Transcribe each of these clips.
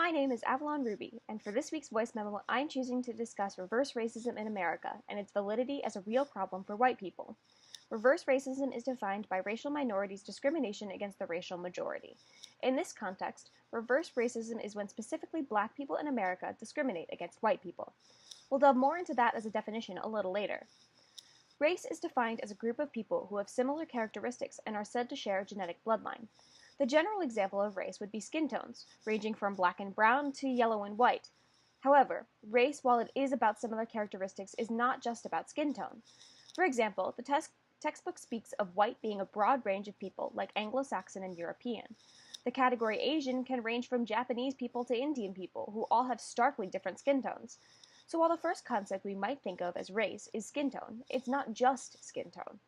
My name is Avalon Ruby, and for this week's voice memo, I'm choosing to discuss reverse racism in America and its validity as a real problem for white people. Reverse racism is defined by racial minorities' discrimination against the racial majority. In this context, reverse racism is when specifically black people in America discriminate against white people. We'll delve more into that as a definition a little later. Race is defined as a group of people who have similar characteristics and are said to share a genetic bloodline. The general example of race would be skin tones, ranging from black and brown to yellow and white. However, race, while it is about similar characteristics, is not just about skin tone. For example, the textbook speaks of white being a broad range of people, like Anglo-Saxon and European. The category Asian can range from Japanese people to Indian people, who all have starkly different skin tones. So while the first concept we might think of as race is skin tone, it's not just skin tone.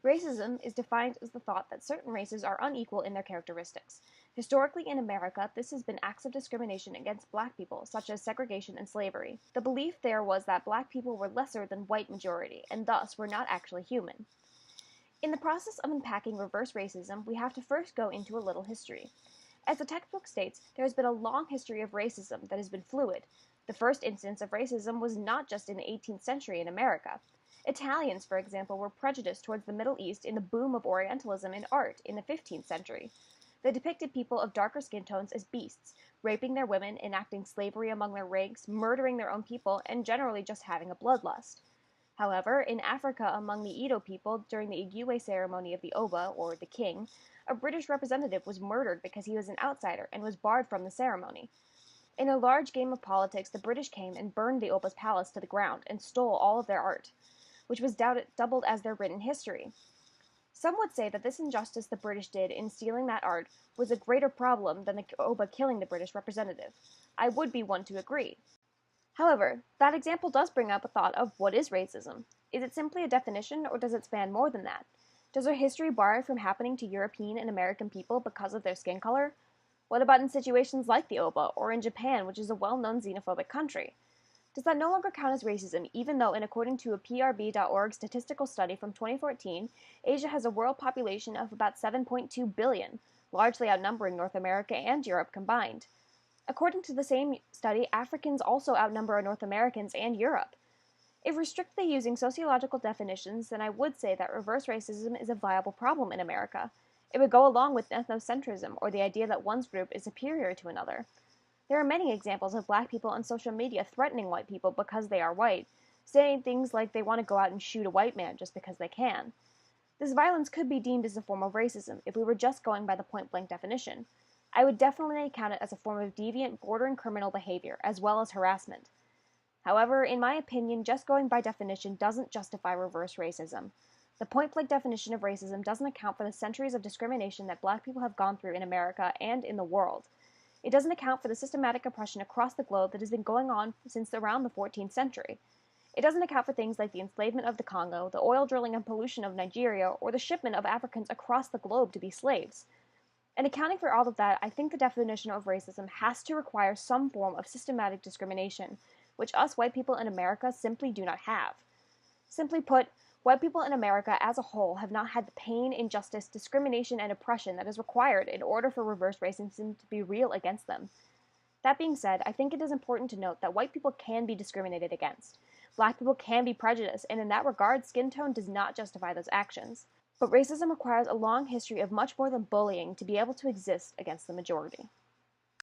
Racism is defined as the thought that certain races are unequal in their characteristics. Historically in America, this has been acts of discrimination against black people, such as segregation and slavery. The belief there was that black people were lesser than white majority, and thus were not actually human. In the process of unpacking reverse racism, we have to first go into a little history. As the textbook states, there has been a long history of racism that has been fluid. The first instance of racism was not just in the 18th century in America. Italians, for example, were prejudiced towards the Middle East in the boom of Orientalism in art in the 15th century. They depicted people of darker skin tones as beasts, raping their women, enacting slavery among their ranks, murdering their own people, and generally just having a bloodlust. However, in Africa among the Edo people, during the Igwe ceremony of the Oba, or the king, a British representative was murdered because he was an outsider and was barred from the ceremony. In a large game of politics, the British came and burned the Oba's palace to the ground and stole all of their art, which was doubled as their written history. Some would say that this injustice the British did in stealing that art was a greater problem than the Oba killing the British representative. I would be one to agree. However, that example does bring up a thought of what is racism. Is it simply a definition, or does it span more than that? Does our history bar it from happening to European and American people because of their skin color? What about in situations like the Oba, or in Japan, which is a well-known xenophobic country? Does that no longer count as racism, even though, according to a PRB.org statistical study from 2014, Asia has a world population of about 7.2 billion, largely outnumbering North America and Europe combined? According to the same study, Africans also outnumber North Americans and Europe. If we're strictly using sociological definitions, then I would say that reverse racism is a viable problem in America. It would go along with ethnocentrism, or the idea that one's group is superior to another. There are many examples of black people on social media threatening white people because they are white, saying things like they want to go out and shoot a white man just because they can. This violence could be deemed as a form of racism if we were just going by the point-blank definition. I would definitely count it as a form of deviant, bordering criminal behavior, as well as harassment. However, in my opinion, just going by definition doesn't justify reverse racism. The point-blank definition of racism doesn't account for the centuries of discrimination that black people have gone through in America and in the world. It doesn't account for the systematic oppression across the globe that has been going on since around the 14th century. It doesn't account for things like the enslavement of the Congo, the oil drilling and pollution of Nigeria, or the shipment of Africans across the globe to be slaves. And accounting for all of that, I think the definition of racism has to require some form of systematic discrimination, which us white people in America simply do not have. Simply put, white people in America as a whole have not had the pain, injustice, discrimination, and oppression that is required in order for reverse racism to be real against them. That being said, I think it is important to note that white people can be discriminated against. Black people can be prejudiced, and in that regard, skin tone does not justify those actions. But racism requires a long history of much more than bullying to be able to exist against the majority.